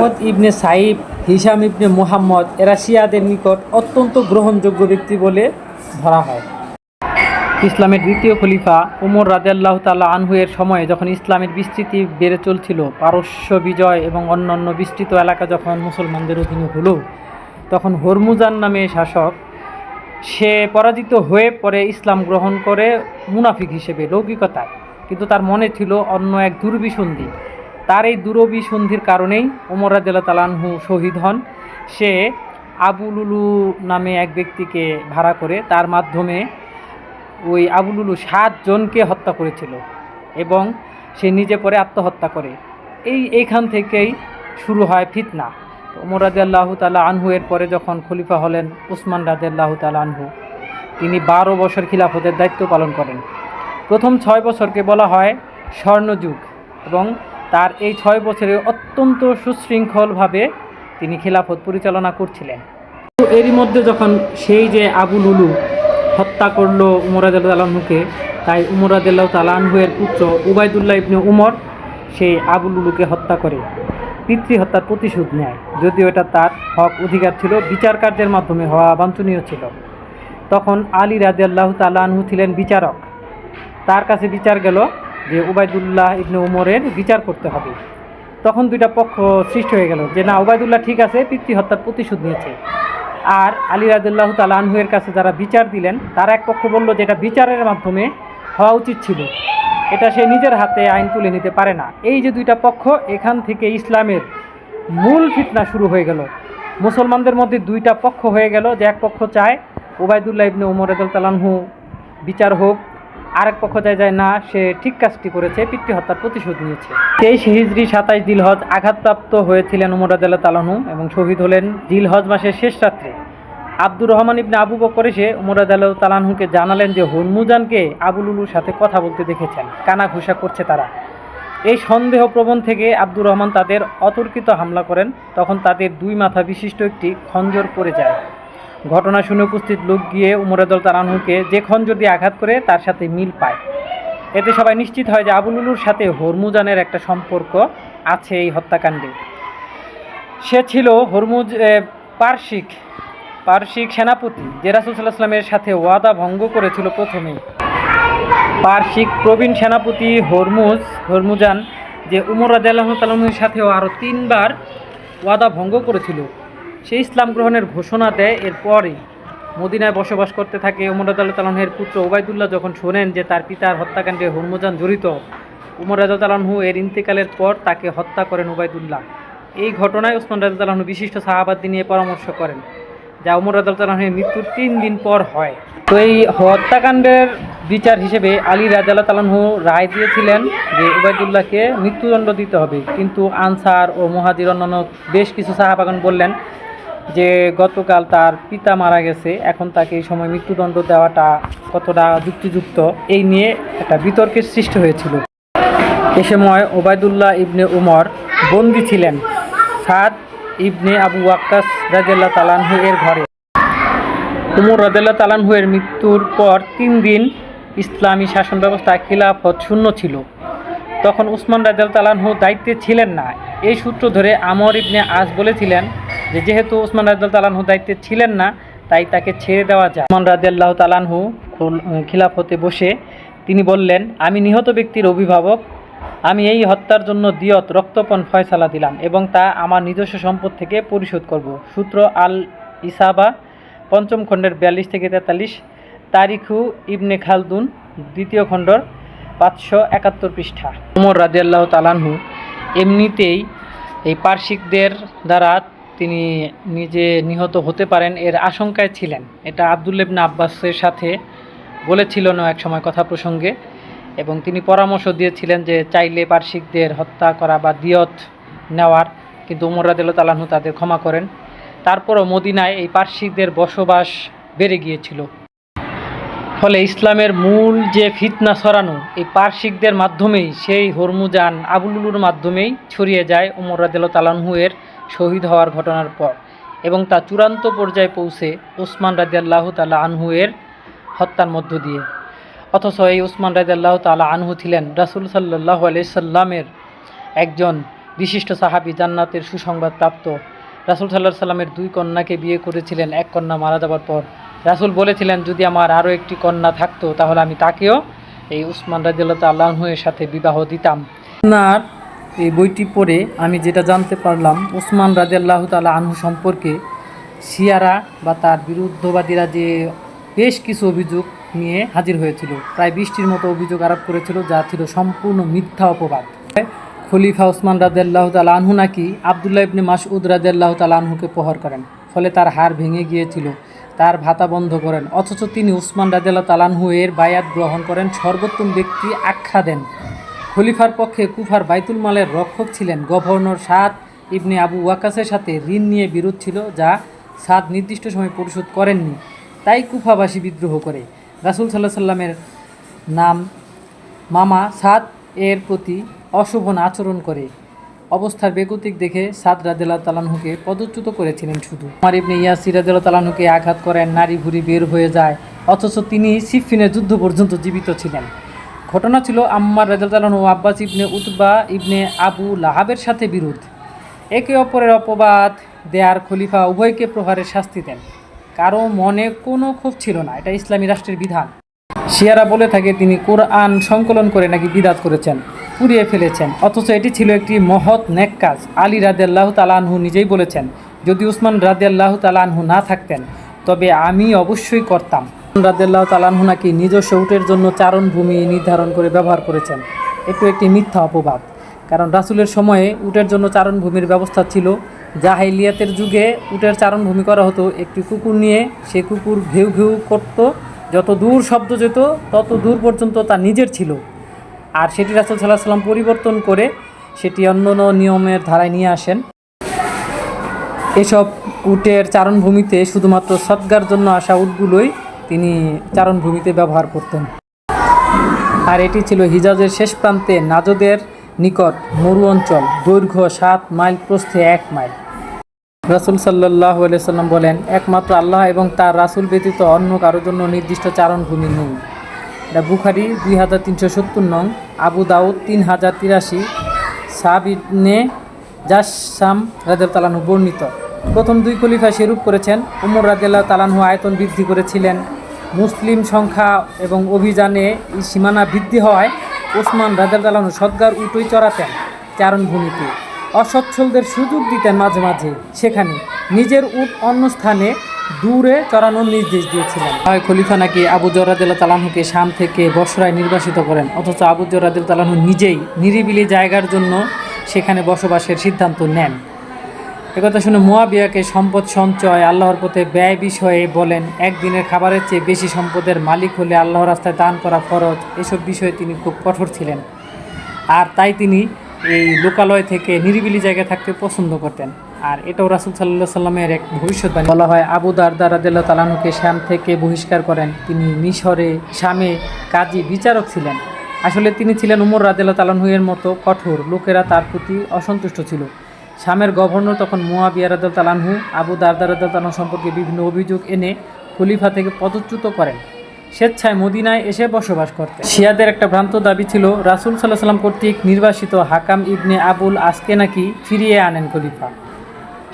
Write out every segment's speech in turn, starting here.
মুহাম্মদ ইবনে সাইব, Hisham ibn Muhammad এরা শিয়াদের নিকট অত্যন্ত গ্রহণযোগ্য ব্যক্তি বলে ধরা হয়। ইসলামের দ্বিতীয় খলিফা উমর রাদিয়াল্লাহু তাআলা আনহু এর সময়ে যখন ইসলামের বিস্তৃতি বেড়ে চলছিল, পারস্য বিজয় এবং অন্যান্য বিস্তৃত এলাকা যখন মুসলমানদের অধীনে হলো, তখন হরমুজান নামে শাসক সে পরাজিত হয়ে পরে ইসলাম গ্রহণ করে মুনাফিক হিসেবে লৌকিকতায়, কিন্তু তার মনে ছিল অন্য এক দুরভিসন্ধি। তার এই দুরভিসন্ধির কারণেই উমর রাদিয়াল্লাহু তাআলা আনহু শহীদ হন। সে আবু লুলু নামে এক ব্যক্তিকে ভাড়া করে তার মাধ্যমে ওই আবু লুলু 7 জনকে হত্যা করেছিল এবং সে নিজে পরে আত্মহত্যা করে। এইখান থেকেই শুরু হয় ফিতনা। উমর রাদিয়াল্লাহু তাআলা আনহু এর পরে যখন খলিফা হলেন উসমান রাদিয়াল্লাহু তাআলা আনহু, তিনি 12 বছর খিলাফতের দায়িত্ব পালন করেন। প্রথম 6 বছরকে বলা হয় স্বর্ণযুগ এবং তার এই 6 বছরে অত্যন্ত সুশৃঙ্খলভাবে তিনি খিলাফত পরিচালনা করছিলেন। তো এরই মধ্যে যখন সেই যে আবু লুলু হত্যা করলো উমর রাদিয়াল্লাহু তাআলা আনহুকে, তাই উমর রাদিয়াল্লাহু তাআলা আনহু এর পুত্র উবাইদুল্লাহ ইবনে উমর সেই আবু লুলুকে হত্যা করে পিতৃহত্যার প্রতিশোধ নেয়। যদিও এটা তার হক অধিকার ছিল, বিচার কার্যের মাধ্যমে হওয়া বাঞ্ছনীয় ছিল। তখন আলী রাদিয়াল্লাহু তাআলা আনহু ছিলেন বিচারক। তার কাছে বিচার গেল যে উবাইদুল্লাহ ইবনে উমরের বিচার করতে হবে। তখন দুইটা পক্ষ সৃষ্টি হয়ে গেল যে না, উবাইদুল্লাহ ঠিক আছে, পিতৃহত্যার প্রতিশোধ নিয়েছে। আর আলী রাদিয়াল্লাহু তাআলা আনহু এর কাছে যারা বিচার দিলেন, তারা এক পক্ষ বলল যে এটা বিচারের মাধ্যমে হওয়া উচিত ছিল, এটা সে নিজের হাতে আইন তুলে নিতে পারে না। এই যে দুইটা পক্ষ, এখান থেকে ইসলামের মূল ফিতনা শুরু হয়ে গেল। মুসলমানদের মধ্যে দুইটা পক্ষ হয়ে গেল, যে এক পক্ষ চায় উবাইদুল্লাহ ইবনে উমর রাদিয়াল্লাহু তাআলা আনহু বিচার হোক, আরেক পক্ষ চায় না, সে ঠিক কাজটি করেছে, পিতৃহত্যার প্রতিশোধ নিয়েছে। 23 হিজরি 27 জিলহজ আঘাতপ্রাপ্ত হয়েছিলেন উমর রাদিয়াল্লাহু তাআলা আনহু এবং শহীদ হলেন জিলহজ মাসের শেষ রাত্রে। আব্দুর রহমান ইবনে আবু বকর এসে উমর রাদিয়াল্লাহু তাআলা আনহুকে জানালেন যে হরমুজানকে আবু লুলুর সাথে কথা বলতে দেখেছেন, কানাঘুষা করছে তারা। এই সন্দেহপ্রবণ থেকে আব্দুর রহমান তাদের অতর্কিত হামলা করেন। তখন তাদের 2 মাথা বিশিষ্ট একটি খঞ্জর পড়ে যায়। ঘটনা শুনে উপস্থিত লোক গিয়ে উমর রাদিয়াল্লাহু তাআলা আনহুকে যে খঞ্জর দিয়ে আঘাত করে তার সাথে মিল পায়। এতে সবাই নিশ্চিত হয় যে আবু লুলুর সাথে হরমুজানের একটা সম্পর্ক আছে এই হত্যাকাণ্ডে। সে ছিল পারসিক সেনাপতি, যে রাসূল সাল্লাল্লাহু আলাইহি ওয়াসাল্লামের সাথে ওয়াদা ভঙ্গ করেছিল প্রথমেই। পারসিক প্রবীণ সেনাপতি হরমুজান যে উমর রাদিয়াল্লাহু তাআলা আনহুর সাথেও আরও 3 বার ওয়াদা ভঙ্গ করেছিল, সে ইসলাম গ্রহণের ঘোষণা দেয়। এরপরই মদিনায় বসবাস করতে থাকে। উমর রাদিয়াল্লাহু তাআলা আনহুর পুত্র উবাইদুল্লাহ যখন শোনেন যে তার পিতার হত্যাকাণ্ডে হরমুজান জড়িত, উমর রাদিয়াল্লাহু তাআলা আনহু এর ইন্তেকালের পর তাকে হত্যা করেন উবাইদুল্লাহ। এই ঘটনায় উসমান রাদিয়াল্লাহু তাআলা আনহু বিশিষ্ট সাহাবাদের নিয়ে পরামর্শ করেন, যা উমর রাদিয়াল্লাহু তাআলা আনহুর মৃত্যুর 3 দিন পর হয়। তো এই হত্যাকাণ্ডের বিচার হিসেবে আলী রাদিয়াল্লাহু তাআলা আনহু রায় দিয়েছিলেন যে উবাইদুল্লাহকে মৃত্যুদণ্ড দিতে হবে, কিন্তু আনসার ও মুহাজির অন্যান্য বেশ কিছু সাহাবাগণ বললেন যে গতকাল তার পিতা মারা গেছে, এখন তাকে এই সময় মৃত্যুদণ্ড দেওয়াটা কতটা যুক্তিযুক্ত, এই নিয়ে একটা বিতর্কের সৃষ্টি হয়েছিল। এ সময় উবাইদুল্লাহ ইবনে উমর বন্দী ছিলেন সাদ ইবনে আবু ওয়াক্কাস রাদিয়াল্লাহু তাআলা আনহু এর ঘরে। উমর রাদিয়াল্লাহু তাআলা আনহু এর মৃত্যুর পর 3 দিন ইসলামী শাসন ব্যবস্থা খিলাফত শূন্য ছিল। তখন উসমান রাদিয়াল্লাহু তাআলা আনহু দায়িত্বে ছিলেন না। এই সূত্র ধরে আমর ইবনে আস বলেছিলেন যে যেহেতু উসমান রাদিয়াল্লাহু তাআলা আনহু দায়িত্বে ছিলেন না, তাই তাকে ছেড়ে দেওয়া যায়। উসমান রাদিয়াল্লাহু তাআলা আনহু খিলাফতে বসে তিনি বললেন, আমি নিহত ব্যক্তির অভিভাবক, আমি এই হত্যার জন্য দিয়ত রক্তপণ ফয়সালা দিলাম এবং তা আমার নিজস্ব সম্পদ থেকে পরিশোধ করব। সূত্র আল ইসাবা 5ম খণ্ডের 42 থেকে 43, তারিখু ইবনে খালদুন 2য় খণ্ডর 571 পৃষ্ঠা। উমর রাদিয়াল্লাহু তাআলা আনহু এমনিতেই এই পারসিকদের দ্বারা তিনি নিজে নিহত হতে পারেন এর আশঙ্কায় ছিলেন। এটা আব্দুল্লাহ ইবনে আব্বাসের সাথে বলেছিলেন এক সময় কথা প্রসঙ্গে, এবং তিনি পরামর্শ দিয়েছিলেন যে চাইলে পারসিকদের হত্যা করা বা দিয়ত নেওয়ার, কিন্তু উমর রাদিয়াল্লাহু তাআলা আনহু তাদের ক্ষমা করেন। তারপরও মদিনায় এই পারসিকদের বসবাস বেড়ে গিয়েছিল। ফলে ইসলামের মূল যে ফিতনা ছড়ানো এই পারসিকদের মাধ্যমেই, সেই হরমুজান আবু লুলুর মাধ্যমেই ছড়িয়ে যায় উমর রাদিয়াল্লাহু তাআলা আনহু এর শহীদ হওয়ার ঘটনার পর, এবং তা চূড়ান্ত পর্যায়ে পৌঁছে উসমান রাদিয়াল্লাহু তাআলা আনহু এর হত্যার মধ্য দিয়ে। অথচ এই উসমান রাদিয়াল্লাহু তাআলা আনহু ছিলেন রাসূল সাল্লাল্লাহু আলাইহি সাল্লামের একজন বিশিষ্ট সাহাবী, জান্নাতের সুসংবাদ প্রাপ্ত। রাসূল সাল্লাল্লাহু আলাইহি সাল্লামের 2 কন্যাকে বিয়ে করেছিলেন এক কন্যা মারা যাবার পর। রাসূল বলেছিলেন, যদি আমার আরও একটি কন্যা থাকতো তাহলে আমি তাকেও এই উসমান রাদিয়াল্লাহু তাআলা আনহু এর সাথে বিবাহ দিতাম। আপনার এই বইটি পড়ে আমি যেটা জানতে পারলাম, উসমান রাদিয়াল্লাহু তাআলা আনহু সম্পর্কে শিয়ারা বা তার বিরুদ্ধবাদীরা যে বেশ কিছু অভিযোগ নিয়ে হাজির হয়েছিল। প্রায় 20টির মতো অভিযোগ আরোপ করেছিল, যা ছিল সম্পূর্ণ মিথ্যা অপবাদ। খলিফা উসমান রাদিয়াল্লাহু তাআলা আনহু নাকি আব্দুল্লাহ ইবনে মাসউদ রাদিয়াল্লাহু তাআলা আনহুকে প্রহার করেন, ফলে তার হাড় ভেঙে গিয়েছিল, তার ভাতা বন্ধ করেন। অথচ তিনি উসমান রাদিয়াল্লাহু তাআলা আনহু এর বায়াত গ্রহণ করেন, সর্বোত্তম ব্যক্তি আখ্যা দেন। খলিফার পক্ষে কুফার বাইতুল মালের রক্ষক ছিলেন। গভর্নর সাদ ইবনে আবু ওয়াকাসের সাথে ঋণ নিয়ে বিরোধ ছিল, যা সাদ নির্দিষ্ট সময় পরিশোধ করেননি। তাই কুফাবাসী বিদ্রোহ করে রাসূল সাল্লাল্লাহু আলাইহি সাল্লামের নাম মামা সাদ এর প্রতি অশোভন আচরণ করে। অবস্থার বেগতিক দেখে সাদ রাদিয়াল্লাহু তাআলা আনহুকে পদচ্যুত করেছিলেন। শুধু উমার ইবনে ইয়াসির রাদিয়াল্লাহু তাআলা আনহুকে আঘাত করেন, নাড়ি ভুঁড়ি বের হয়ে যায়, অথচ তিনি সিফফিনের যুদ্ধ পর্যন্ত জীবিত ছিলেন। ঘটনা ছিল আম্মার রাদিয়াল্লাহু তাআলা আনহু আব্বাস ইবনে উতবা ইবনে আবু লাহাবের সাথে বিরোধ। একে অপরের অপবাদ দেয়ার খলিফা উভয়কে প্রহারের শাস্তি দেন। কারো মনে কোনো ক্ষোভ ছিল না, এটা ইসলামী রাষ্ট্রের বিধান। শিয়ারা বলে থাকে তিনি কোরআন সংকলন করে নাকি বিদআত করেছেন, পুড়িয়ে ফেলেছেন, অথচ এটি ছিল একটি মহৎ নেক কাজ। আলী রাদিয়াল্লাহু তাআলা আনহু নিজেই বলেছেন, যদি উসমান রাদিয়াল্লাহু তাআলা আনহু না থাকতেন তবে আমি অবশ্যই করতাম। রাদিয়াল্লাহু তাআলা আনহু নাকি নিজস্ব উটের জন্য চারণভূমি নির্ধারণ করে ব্যবহার করেছেন। একটি মিথ্যা অপবাদ, কারণ রাসূলের সময়ে উটের জন্য চারণভূমির ব্যবস্থা ছিল। জাহেলিয়াতের যুগে উটের চারণভূমি করা হতো একটি কুকুর নিয়ে, সে কুকুর ঘেউ ঘেউ করত, যত দূর শব্দ যেত তত দূর পর্যন্ত তা নিজের ছিল, আর সেটি রাসূল সাল্লাল্লাহু আলাইহি সাল্লাম পরিবর্তন করে সেটি অন্য নিয়মের ধারায় নিয়ে আসেন। এসব উটের চারণভূমিতে শুধুমাত্র সদগার জন্য আসা উটগুলোই তিনি চারণভূমিতে ব্যবহার করতেন। আর এটি ছিল হিজাজের শেষ প্রান্তে নাজদের নিকট মরু অঞ্চল, দৈর্ঘ্য 7 মাইল, প্রস্থে 1 মাইল। রাসূল সাল্লাল্লাহু আলাইহি সাল্লাম বলেন, একমাত্র আল্লাহ এবং তার রাসূল ব্যতীত অন্য কারোর জন্য নির্দিষ্ট চারণভূমি নেই। এটা বুখারী 2370 নং, আবু দাউদ 3083, সাব ইবনে জাসসাম রাদিয়াল্লাহু তাআলা আনহু বর্ণিত। প্রথম 2 খলিফা সেরূপ করেছেন। ওমর রাদিয়াল্লাহু তাআলা আনহু আয়তন বৃদ্ধি করেছিলেন। মুসলিম সংখ্যা এবং অভিযানে সীমানা বৃদ্ধি হওয়ায় ওসমান রাদিয়াল্লাহু তাআলা আনহু সদগার উটই চড়াতেন চারণভূমিতে। অসচ্ছলদের সুযোগ দিতেন মাঝে মাঝে, সেখানে নিজের উট অন্য স্থানে দূরে চড়ানোর নির্দেশ দিয়েছিলেন। হয় খলিফা নাকি আবু যর রাদিয়াল্লাহু তাআলা আনহুকে শাম থেকে বসরায় নির্বাসিত করেন, অথচ আবু যর রাদিয়াল্লাহু তাআলা আনহু নিজেই নিরিবিলি জায়গার জন্য সেখানে বসবাসের সিদ্ধান্ত নেন। একথা শুনে মুয়াবিয়াকে সম্পদ সঞ্চয়, আল্লাহর পথে ব্যয় বিষয়ে বলেন, একদিনের খাবারের চেয়ে বেশি সম্পদের মালিক হলে আল্লাহর রাস্তায় দান করা ফরজ। এসব বিষয়ে তিনি খুব কঠোর ছিলেন, আর তাই তিনি এই লোকালয় থেকে নিরিবিলি জায়গায় থাকতে পছন্দ করতেন। আর এটাও রাসূল সাল্লাল্লাহু আলাইহি সাল্লামের এক ভবিষ্যৎবাণী। বলা হয় আবু দারদা রাদিয়াল্লাহু তাআলা আনহুকে শাম থেকে বহিষ্কার করেন। তিনি মিশরে শামে কাজী বিচারক ছিলেন। আসলে তিনি ছিলেন উমর রাদিয়াল্লাহু তাআলা আনহু এর মতো কঠোর। লোকেরা তার প্রতি অসন্তুষ্ট ছিল। শামের গভর্নর তখন মুয়াবিয়া রাদিয়াল্লাহু তাআলা আনহু আবু দারদা রাদিয়াল্লাহু তাআলা আনহু সম্পর্কে বিভিন্ন অভিযোগ এনে খলিফা থেকে পদচ্যুত করেন। স্বেচ্ছায় মদিনায় এসে বসবাস করতেন। শিয়াদের একটা ভ্রান্ত দাবি ছিল রাসূল সাল্লাল্লাহু আলাইহি সাল্লাম কর্তৃক নির্বাসিত হাকাম ইবনে আবুল আসকে নাকি ফিরিয়ে আনেন খলিফা,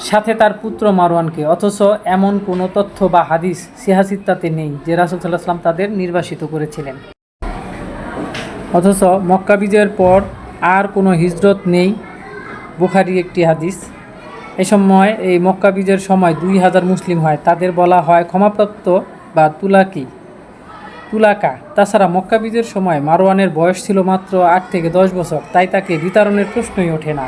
সাথে তার পুত্র মারওয়ানকে। অথচ এমন কোনো তথ্য বা হাদিস সিহাসিত্তাতে নেই যে রাসূল সাল্লাল্লাহু আলাইহি সাল্লাম তাদের নির্বাসিত করেছিলেন। অথচ মক্কা বিজয়ের পর আর কোনো হিজরত নেই, বুখারী একটি হাদিস। এই সময় এই মক্কা বিজয়ের সময় 2000 মুসলিম হয়, তাদের বলা হয় ক্ষমাপ্রাপ্ত বা তুলাকা। তাছাড়া মক্কা বিজয়ের সময় মারওয়ানের বয়স ছিল মাত্র 8 থেকে 10 বছর, তাই তাকে বিতাড়নের প্রশ্নই ওঠে না।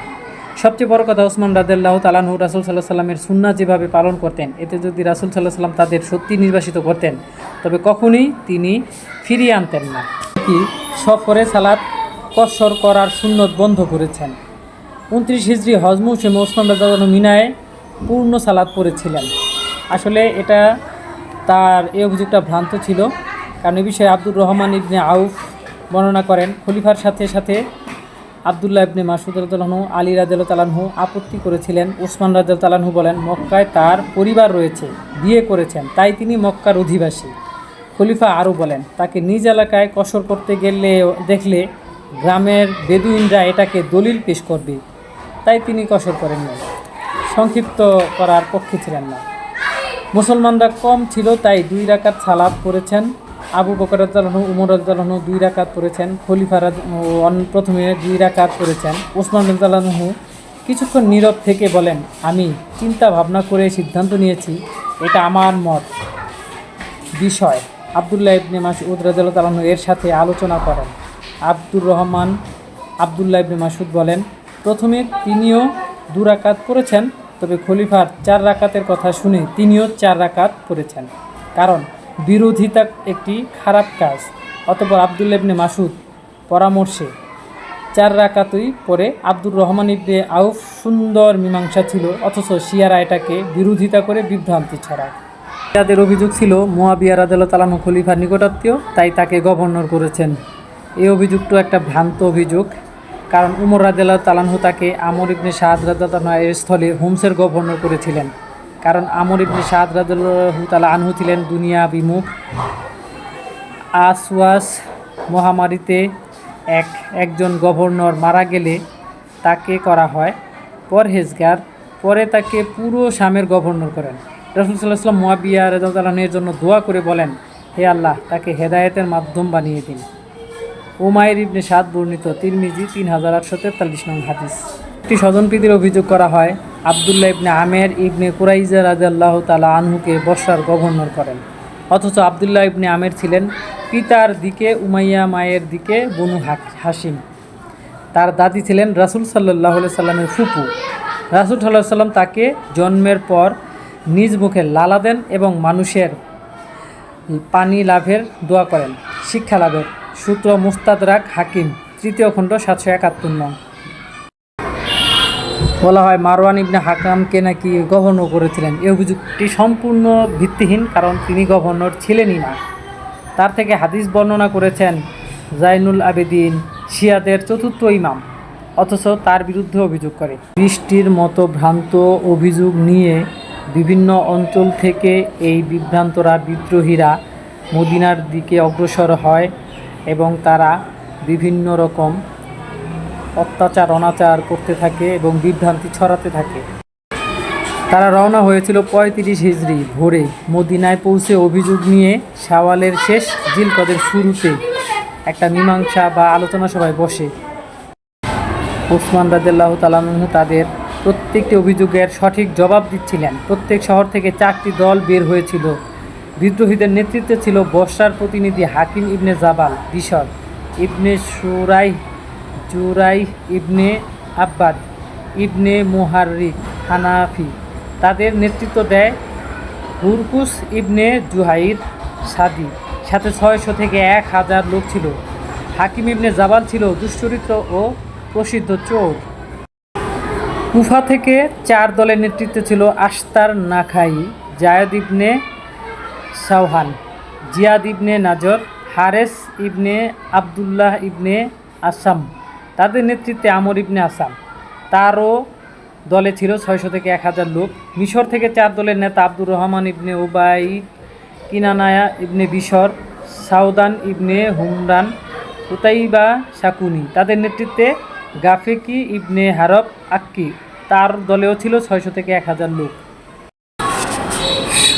সবচেয়ে বড় কথা, ওসমান রাদিয়াল্লাহু তাআলা আনহু রাসূল সাল্লাল্লাহু আলাইহি সাল্লামের সুন্নাহ যেভাবে পালন করতেন, এতে যদি রাসূল সাল্লাল্লাহু আলাইহি সাল্লাম তাদের সত্যি নির্বাসিত করতেন তবে কখনোই তিনি ফিরিয়ে আনতেন না। কি সফরে সালাত কসর করার সুন্নত বন্ধ করেছেন। 29 হিজরি হজ মৌসুমে ওসমান রাদিয়াল্লাহু আনহু মিনায় পূর্ণ সালাত পড়েছিলেন। আসলে এটা তার এই অভিযোগটা ভ্রান্ত ছিল, কারণ এই বিষয়ে আব্দুর রহমান ইবনে আউফ বর্ণনা করেন, খলিফার সাথে সাথে আব্দুল্লাহ ইবনে মাসউদ রাদিয়াল্লাহু আনহু, আলী রাদিয়াল্লাহু তাআলা আনহু আপত্তি করেছিলেন। ওসমান রাদিয়াল্লাহু তাআলা আনহু বলেন, মক্কায় তার পরিবার রয়েছে, বিয়ে করেছেন, তাই তিনি মক্কার অধিবাসী। খলিফা আরও বলেন, তাকে নিজ এলাকায় কসর করতে গেলে দেখলে গ্রামের বেদুইনরা এটাকে দলিল পেশ করবে। তাই তিনি কসর করেননি, সংক্ষিপ্ত করার পক্ষে ছিলেন না। মুসলমানরা কম ছিল তাই 2 রাকাত সালাত পড়েছেন। আবু বকর রাদিয়াল্লাহু আনহু, উমর রাদিয়াল্লাহু আনহু 2 রাকাত পড়েছেন। খলিফারা প্রথমে 2 রাকাত পড়েছেন। ওসমান রাদিয়াল্লাহু আনহু কিছুক্ষণ নীরব থেকে বলেন, আমি চিন্তা ভাবনা করে সিদ্ধান্ত নিয়েছি, এটা আমার মত বিষয়। আবদুল্লাহ ইবনে মাসউদ রাদিয়াল্লাহু তাআলা এর সাথে আলোচনা করেন। আবদুল্লাহ ইবনে মাসউদ বলেন, প্রথমে তিনিও 2 রাকাত পড়েছেন, তবে খলিফার 4 রাকাতের কথা শুনে তিনিও 4 রাকাত পড়েছেন, কারণ বিরোধিতা একটি খারাপ কাজ। অতঃপর আবদুল্লাহ ইবনে মাসউদ পরামর্শে 4 রাকাতই পড়ে। আব্দুর রহমান ইবনে আউফ সুন্দর মীমাংসা ছিল, অথচ শিয়ারা এটাকে বিরোধিতা করে বিভ্রান্তি ছড়ায়। তাদের অভিযোগ ছিল মুয়াবিয়া রাদিয়াল্লাহু তাআলা আনহু খলিফার নিকটাত্মীয়, তাই তাকে গভর্নর করেছেন। এই অভিযোগটা একটা ভ্রান্ত অভিযোগ, কারণ উমর রাদিয়াল্লাহু তাআলা আনহু তাকে আমর ইবনে সাদ রাদিয়াল্লাহু তাআলা এর স্থলে হোমসের গভর্নর করেছিলেন, কারণ আমর ইবনে সাদ রাদিয়াল্লাহু তাআলা আনহু ছিলেন দুনিয়া বিমুখ। আসওয়াস মহামারীতে একজন গভর্নর মারা গেলে তাকে করা হয় পরহেজগার, পরে তাকে পুরো শামের গভর্নর করেন। রাসূল সাল্লাল্লাহু আলাইহি ওয়াসাল্লাম মুয়াবিয়া রাদিয়াল্লাহু তাআলা এর জন্য দোয়া করে বলেন, হে আল্লাহ, তাকে হেদায়েতের মাধ্যম বানিয়ে দিন। উমাইর ইবনে সাদ বর্ণিত, তিরমিজি 3843 নং হাদিস। একটি স্বজনপ্রীতির অভিযোগ করা হয়। আবদুল্লাহ ইবনে আমের ইবনে কুরাইজা রাদিয়াল্লাহু তাআলা আনহুকে বসরার গভর্নর করেন, অথচ আবদুল্লাহ ইবনে আমের ছিলেন পিতার দিকে উমাইয়া, মায়ের দিকে বনু হাশিম। তার দাদি ছিলেন রাসূল সাল্লাল্লাহু আলাইহি সাল্লামের ফুপু। রাসূল সাল্লাল্লাহু আলাইহি সাল্লাম তাকে জন্মের পর নিজ মুখে লালা দেন এবং মানুষের পানি লাভের দোয়া করেন, শিক্ষা লাভের। সূত্র মুস্তাদরাক হাকিম, 3য় খণ্ড 771 নং। বলা হয় মারওয়ান ইবনে হাকামকে নাকি গভর্নর করেছিলেন। এই অভিযোগটি সম্পূর্ণ ভিত্তিহীন, কারণ তিনি গভর্নর ছিলেনই না। তার থেকে হাদিস বর্ণনা করেছেন জাইনুল আবেদিন, শিয়াদের 4র্থ ইমাম, অথচ তার বিরুদ্ধে অভিযোগ করে। বৃষ্টির মতো ভ্রান্ত অভিযোগ নিয়ে বিভিন্ন অঞ্চল থেকে এই বিভ্রান্তরা, বিদ্রোহীরা মদিনার দিকে অগ্রসর হয় এবং তারা বিভিন্ন রকম অত্যাচার অনাচার করতে থাকে এবং বিভ্রান্তি ছড়াতে থাকে। তারা রওনা হয়েছিল 35 হিজরি ভোরে। মদিনায় পৌঁছে অভিযোগ নিয়ে শাওয়ালের শেষ, জিলকদের শুরুতে একটা মীমাংসা বা আলোচনা সভায় বসে। ওসমান রাদিয়াল্লাহু তাআলা আনহু তাদের প্রত্যেকটি অভিযোগের সঠিক জবাব দিচ্ছিলেন। প্রত্যেক শহর থেকে 4টি দল বের হয়েছিল। বিদ্রোহীদের নেতৃত্বে ছিল বসরার প্রতিনিধি হাকিম ইবনে জাবাল, বিশর ইবনে জুরাই ইবনে আব্বাদ ইবনে মুহাররিক হানাফি। তাদের নেতৃত্ব দেয় হুরকুস ইবনে জুহাইর সাদি, সাথে 600 থেকে 1000 লোক ছিল। হাকিম ইবনে জাবাল ছিল দুশ্চরিত্র ও প্রসিদ্ধ চোর। কুফা থেকে 4 দলের নেতৃত্বে ছিল আশতার নাখাই, জায়েদ ইবনে শাওহান, জিয়াদ ইবনে নাজর, হারেস ইবনে আবদুল্লাহ ইবনে আসাম। তাদের নেতৃত্বে আমর ইবনে আসাম। তারও দলে ছিল 600 থেকে 1000 লোক। মিশর থেকে 4 দলের নেতা আব্দুর রহমান ইবনে উবাইদ, কিনানায়া ইবনে বিশর, সাউদান ইবনে হুমরান, উতাইবা শাকুনি। তাদের নেতৃত্বে গাফেকি ইবনে হারব আক্কি। তার দলেও ছিল 600 থেকে 1000 লোক।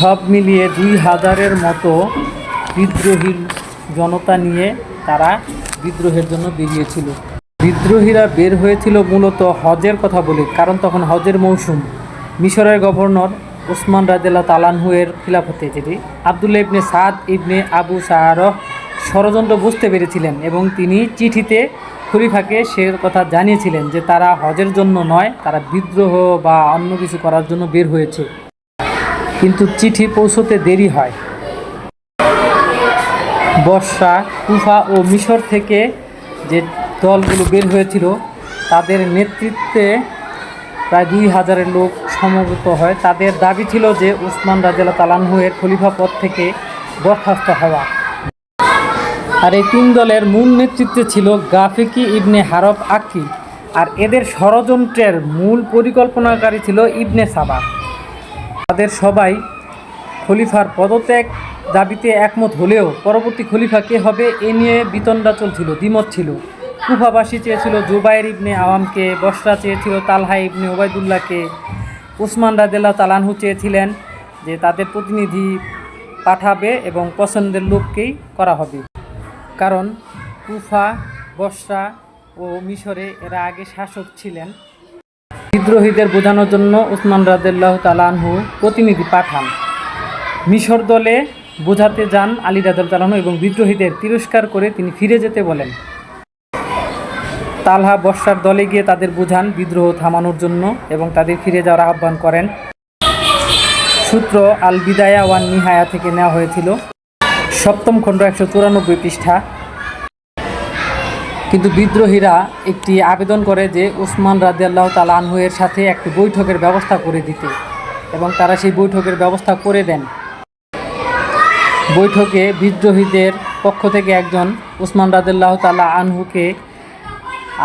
সব মিলিয়ে 2000-এর মতো বিদ্রোহী জনতা নিয়ে তারা বিদ্রোহের জন্য বেরিয়েছিল। বিদ্রোহীরা বের হয়েছিল মূলত হজের কথা বলে, কারণ তখন হজের মৌসুম। মিশরের গভর্নর ওসমান রাদিয়াল্লাহু তাআলা আনহু এর খিলাফতে যেটি আবদুল্লাহ ইবনে সাদ ইবনে আবু সারহ ষড়যন্ত্র বুঝতে পেরেছিলেন এবং তিনি চিঠিতে খলিফাকে সে কথা জানিয়েছিলেন যে তারা হজের জন্য নয়, তারা বিদ্রোহ বা অন্য কিছু করার জন্য বের হয়েছে। কিন্তু চিঠি পৌঁছতে দেরি হয়। বসরা, কুফা ও মিশর থেকে যে দলগুলো বের হয়েছিল তাদের নেতৃত্বে প্রায় 2000-এর লোক সমবেত হয়। তাদের দাবি ছিল যে ওসমান রাদিয়াল্লাহু তাআলা আনহু এর খলিফা পদ থেকে বরখাস্ত হওয়া। আর এই 3 দলের মূল নেতৃত্বে ছিল গাফেকি ইবনে হারব আক্কি, আর এদের ষড়যন্ত্রের মূল পরিকল্পনাকারী ছিল ইবনে সাবা। তাদের সবাই খলিফার পদত্যাগ দাবিতে একমত হলেও পরবর্তী খলিফা কে হবে এ নিয়ে বিতণ্ডা চলছিল, দ্বিমত ছিল। কুফাবাসী চেয়েছিল জুবাইর ইবনে আওয়ামকে, বসরা চেয়েছিল তালহা ইবনে ওবায়দুল্লাহকে, উসমান রাদিয়াল্লাহু তাআলা আনহু চেয়েছিলেন যে তাদের প্রতিনিধি পাঠাবে এবং পছন্দের লোককেই করা হবে। কারণ কুফা, বসরা ও মিশরে এরা আগে শাসক ছিলেন। বিদ্রোহীদের বোঝানোর জন্য উসমান রাদিয়াল্লাহু তাআলা আনহু প্রতিনিধি পাঠান। মিশর দলে বোঝাতে যান আলী রাদিয়াল্লাহু তাআলা আনহু এবং বিদ্রোহীদের তিরস্কার করে তিনি ফিরে যেতে বলেন। তালহা বসরার দলে গিয়ে তাদের বোঝান বিদ্রোহ থামানোর জন্য এবং তাদের ফিরে যাওয়ার আহ্বান করেন। সূত্র আল বিদায়া ওয়ান নিহায়া থেকে নেওয়া হয়েছিল, 7ম খণ্ড 194 পৃষ্ঠা। কিন্তু বিদ্রোহীরা একটি আবেদন করে যে উসমান রাদিয়াল্লাহু তাআলা আনহু এর সাথে একটি বৈঠকের ব্যবস্থা করে দিতে, এবং তারা সেই বৈঠকের ব্যবস্থা করে দেন। বৈঠকে বিদ্রোহীদের পক্ষ থেকে একজন উসমান রাদিয়াল্লাহু তাআলা আনহুকে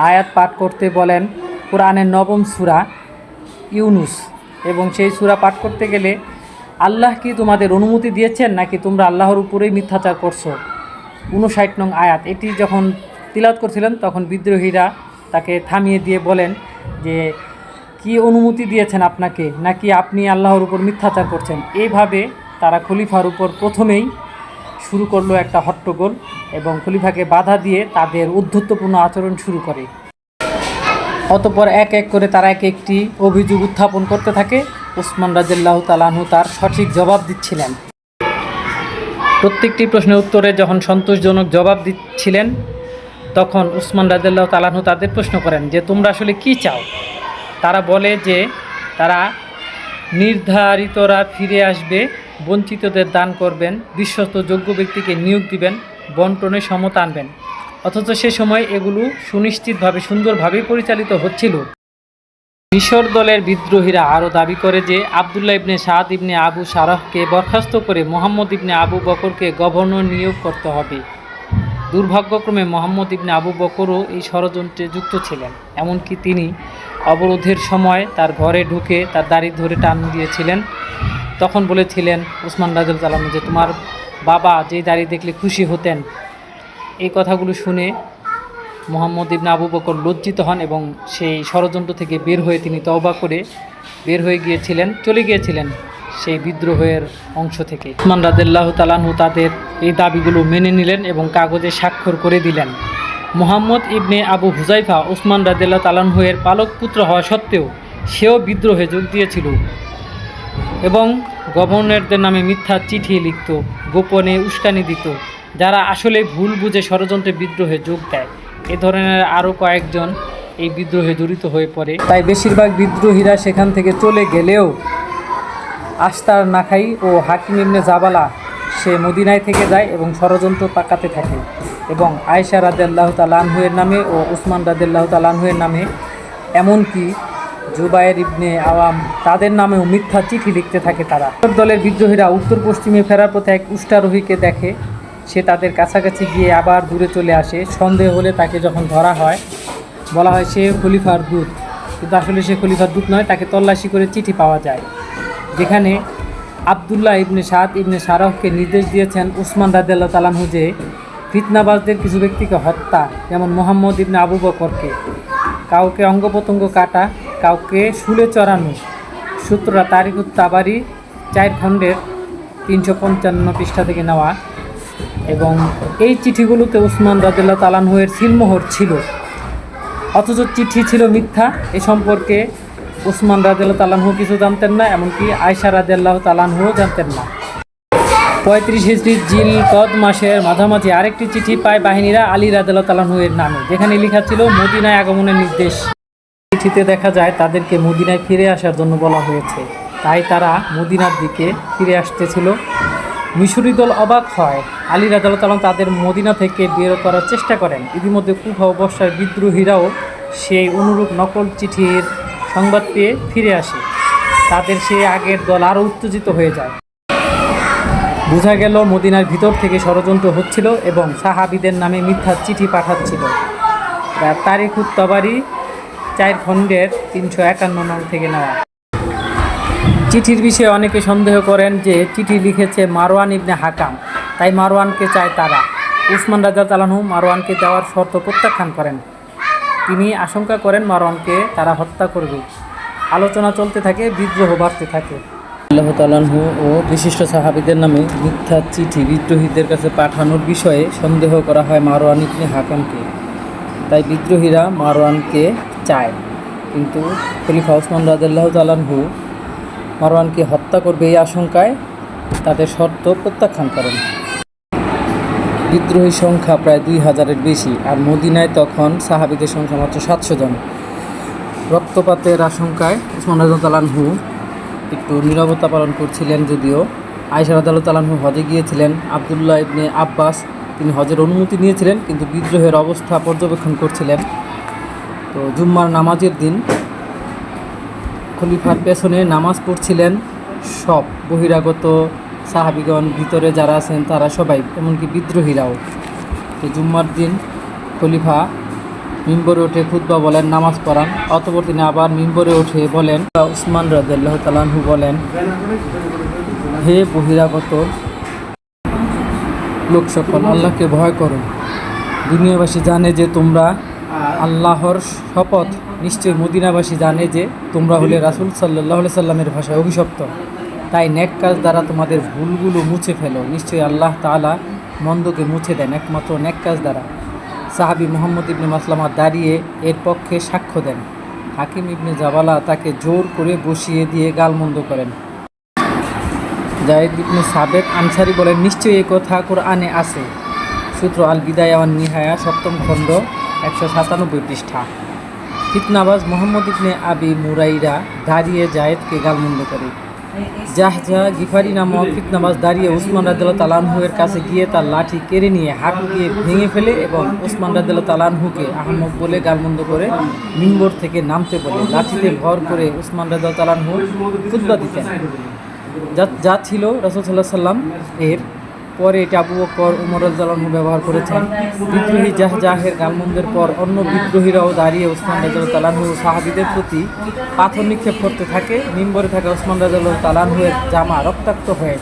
আয়াত পাঠ করতে বলেন, কোরআনের 9ম সূরা ইউনুস, এবং সেই সূরা পাঠ করতে গেলে আল্লাহ কি তোমাদের অনুমতি দিয়েছেন নাকি তোমরা আল্লাহর উপরেই মিথ্যাচার করছো, 59 নং আয়াত। এটি যখন তিলাওয়াত করছিলেন তখন বিদ্রোহীরা তাকে থামিয়ে দিয়ে বলেন যে কি অনুমতি দিয়েছেন আপনাকে, নাকি আপনি আল্লাহর উপর মিথ্যাচার করছেন। এইভাবে তারা খলিফার উপর প্রথমেই শুরু করলো একটা হট্টগোল এবং খলিফাকে বাধা দিয়ে তাদের উদ্ধত্যপূর্ণ আচরণ শুরু করে। অতঃপর এক এক করে তারা এক একটি অভিযোগ উত্থাপন করতে থাকে। উসমান রাদিয়াল্লাহু তাআলা আনহু তার সঠিক জবাব দিচ্ছিলেন। প্রত্যেকটি প্রশ্নের উত্তরে যখন সন্তোষজনক জবাব দিচ্ছিলেন তখন উসমান রাদিয়াল্লাহু তাআলা আনহু তাদের প্রশ্ন করেন যে তোমরা আসলে কি চাও। তারা বলে যে তারা নির্ধারিতরা ফিরে আসবে, বঞ্চিতদের দান করবেন, বিশ্বস্ত যোগ্য ব্যক্তিকে নিয়োগ দিবেন, বন্টনে সমতা আনবেন। অথচ সে সময় এগুলো সুনিশ্চিতভাবে সুন্দরভাবে পরিচালিত হচ্ছিল। মিশর দলের বিদ্রোহীরা আরও দাবি করে যে আবদুল্লাহ ইবনে সাদ ইবনে আবু সারাহকে বরখাস্ত করে মোহাম্মদ ইবনে আবু বকরকে গভর্নর নিয়োগ করতে হবে। দুর্ভাগ্যক্রমে মোহাম্মদ ইবনে আবু বকরও এই ষড়যন্ত্রে যুক্ত ছিলেন। এমনকি তিনি অবরোধের সময় তার ঘরে ঢুকে তার দাড়ি ধরে টান দিয়েছিলেন। তখন বলেছিলেন উসমান রাদিয়াল্লাহু তাআলা যে তোমার বাবা যেই দাড়ি দেখলে খুশি হতেন। এই কথাগুলো শুনে মোহাম্মদ ইবনে আবু বকর লজ্জিত হন এবং সেই ষড়যন্ত্র থেকে বের হয়ে তিনি তওবা করে বের হয়ে চলে গিয়েছিলেন সেই বিদ্রোহের অংশ থেকে। উসমান রাদিয়াল্লাহু তাআলা আনহু তাদের এই দাবিগুলো মেনে নিলেন এবং কাগজে স্বাক্ষর করে দিলেন। মুহাম্মদ ইবনে আবু হুযাইফা উসমান রাদিয়াল্লাহু তাআলা আনহু এর পালক পুত্র হওয়া সত্ত্বেও সেও বিদ্রোহে যোগ দিয়েছিল এবং গভর্নরদের নামে মিথ্যা চিঠি লিখত, গোপনে উস্কানি দিত, যারা আসলে ভুল বুঝে ষড়যন্ত্রে বিদ্রোহে যোগ দেয়। এ ধরনের আরও কয়েকজন এই বিদ্রোহে জড়িত হয়ে পড়ে। তাই বেশিরভাগ বিদ্রোহীরা সেখান থেকে চলে গেলেও আস্তার নাখাই ও হাকিম ইবনে জাবালা সে মদিনায় থেকে যায় এবং ষড়যন্ত্র পাকাতে থাকে এবং আয়েশা রাদিয়াল্লাহু তাআলা আনহুয়ের নামে ও উসমান রাদিয়াল্লাহু তাআলা আনহুয়ের নামে, এমনকি জুবায়ের ইবনে আওয়াম তাদের নামেও মিথ্যা চিঠি লিখতে থাকে। তারা দলের বিদ্রোহীরা উত্তর পশ্চিমে ফেরার পথে এক উষ্টারোহীকে দেখে, সে তাদের কাছাকাছি গিয়ে আবার দূরে চলে আসে। সন্দেহ হলে তাকে যখন ধরা হয় বলা হয় সে খলিফার দূত, কিন্তু আসলে সে খলিফার দূত নয়। তাকে তল্লাশি করে চিঠি পাওয়া যায় যেখানে আবদুল্লাহ ইবনে সাদ ইবনে সারাহকে নির্দেশ দিয়েছেন উসমান রাদিয়াল্লাহু তাআলা আনহু যে ফিতনাবাজদের কিছু ব্যক্তিকে হত্যা, যেমন মোহাম্মদ ইবনে আবু বকরকে, কাউকে অঙ্গপ্রত্যঙ্গ কাটা, কাউকে শুলে চড়ানো। সূত্ররা তারিকুত তাবারি 4 খণ্ডের 355 পৃষ্ঠা থেকে নেওয়া। এবং এই চিঠিগুলোতে উসমান রাদিয়াল্লাহু তাআলা আনহু এর সিলমোহর ছিল, অথচ চিঠি ছিল মিথ্যা। এ সম্পর্কে উসমান রাদিয়াল্লাহু তাআলা আনহু কিছু জানতেন না, এমনকি আয়েশা রাদিয়াল্লাহু তাআলা আনহুও জানতেন না। 35 হিজরি জিলকদ মাসের মাঝামাঝি আরেকটি চিঠি পায় বাহিনীরা আলী রাদিয়াল্লাহু তাআলা আনহু এর নামে, যেখানে লেখা ছিল মদিনায় আগমনের নির্দেশ। চিঠিতে দেখা যায় তাদেরকে মদিনায় ফিরে আসার জন্য বলা হয়েছে, তাই তারা মদিনার দিকে ফিরে আসতেছিল। মিশরি দল অবাক হয়। আলী রাদিয়াল্লাহু তাআলা তাদের মদিনা থেকে বের করার চেষ্টা করেন। ইতিমধ্যে কুফা ও বসরার বিদ্রোহীরাও সেই অনুরূপ নকল চিঠির সংবাদ পেয়ে ফিরে আসে। তাদের সে আগের দল আরও উত্তেজিত হয়ে যায়। বোঝা গেল মদিনার ভিতর থেকে ষড়যন্ত্র হচ্ছিল এবং সাহাবীদের নামে মিথ্যা চিঠি পাঠাচ্ছিল। তারিকুত তাবারি 4 খণ্ডের 351 নং থেকে নেওয়া। চিঠির বিষয়ে অনেকে সন্দেহ করেন যে চিঠি লিখেছে মারওয়ান ইবনে হাকাম, তাই মারওয়ানকে চায় তারা। উসমান রাদিয়াল্লাহু তাআলা আনহু মারওয়ানকে দেওয়ার শর্ত প্রত্যাখ্যান করেন। তিনি আশঙ্কা করেন মারওয়ানকে তারা হত্যা করবে। আলোচনা চলতে থাকে, বিদ্রোহ বাড়তে থাকে। আল্লাহ তাআলাহু ও বিশিষ্ট সাহাবীদের নামে মিথ্যা চিঠি বিদ্রোহীদের কাছে পাঠানোর বিষয়ে সন্দেহ করা হয় মারওয়ান ইবনে হাকামকে। তাই বিদ্রোহীরা মারওয়ানকে চায়, কিন্তু খলিফা ওসমান রাদিয়াল্লাহু তাআলাহু মারওয়ানকে হত্যা করবে এই আশঙ্কায় তাদের শর্ত প্রত্যাখ্যান করেন। বিদ্রোহী সংখ্যা প্রায় 2000-এর বেশি, আর মদিনায় তখন সাহাবীদের সংখ্যা মাত্র 700 জন। রক্তপাতের আশঙ্কায় ওসমান রাদিয়াল্লাহু তাআলাহু একটু নীরবতা পালন করছিলেন। যদিও আয়েশা রাদিয়াল্লাহু তাআলাহু হজে গিয়েছিলেন, আব্দুল্লাহ ইবনে আব্বাস তিনি হজের অনুমতি নিয়েছিলেন, কিন্তু বিদ্রোহের অবস্থা পর্যবেক্ষণ করছিলেন। তো জুম্মার নামাজের দিন খলিফার পেছনে নামাজ পড়ছিলেন সব বহিরাগত সাহাবীগণ, ভিতরে যারা আছেন তারা সবাই, এমনকি বিদ্রোহীরাও। তো জুম্মার দিন খলিফা মিম্বরে উঠে খুতবা বলেন, নামাজ পড়ান। অতঃপর তিনি আবার মিম্বরে উঠে বলেন, উসমান রাদিয়াল্লাহু তাআলাহু বলেন, হে বহিরাগত লোক সকল, আল্লাহকে ভয় করো। দুনিয়াবাসী জানে যে তোমরা, আল্লাহর শপথ, নিশ্চয়ই মদিনাবাসী জানে যে তোমরা হলে রাসূল সাল্লাল্লাহু আলাইহি সাল্লামের ভাষায় অভিশপ্ত। তাই নেক কাজ দ্বারা তোমাদের ভুলগুলো মুছে ফেলো। নিশ্চয়ই আল্লাহ তাআলা মন্দকে মুছে দেন একমাত্র নেক কাজ দ্বারা। সাহাবী মুহাম্মদ ইবনে মাসলামা দাঁড়িয়ে এর পক্ষে সাক্ষ্য দেন। হাকিম ইবনে জাবালা তাকে জোর করে বসিয়ে দিয়ে গালমন্দ করেন। যায়েদ ইবনে সাবেত আনসারী বলেন, নিশ্চয়ই এই কথা কোরআনে আছে। সূত্র আল বিদায়া ওয়ান নিহায়া, 7ম খণ্ড, 197 পৃষ্ঠা। ফিতনাবাজ মুহাম্মদ ইবনে আবি মুরাইরা দাঁড়িয়ে জায়েদকে গালমন্দ করে। জাহজা গিফারি নামক ফিতনাবাজ দাঁড়িয়ে উসমান রাদিয়াল্লাহু তাআলাহু এর কাছে গিয়ে তার লাঠি কেড়ে নিয়ে হাত দিয়ে ভেঙে ফেলে এবং উসমান রাদিয়াল্লাহু তাআলাহুকে আহমক বলে গালমন্দ করে মিম্বর থেকে নামতে বলে লাঠিতে ভর করে উসমান রাদিয়াল্লাহু তাআলাহু খুতবা দিতেন। যা ছিল রাসূল সাল্লাল্লাহু আলাইহি সাল্লাম এর পরে এটা আবু বকর, ওমর রাদিয়াল্লাহু আনহু ব্যবহার করেছেন। বিদ্রোহী জাহজাহের গালমন্দের পর অন্য বিদ্রোহীরাও দাঁড়িয়ে ওসমান রাদিয়াল্লাহু তাআলা আনহু সাহাবীদের প্রতি পাথর নিক্ষেপ করতে থাকে। মিম্বরে থাকা ওসমান রাদিয়াল্লাহু তাআলা আনহুর জামা রক্তাক্ত হয়ে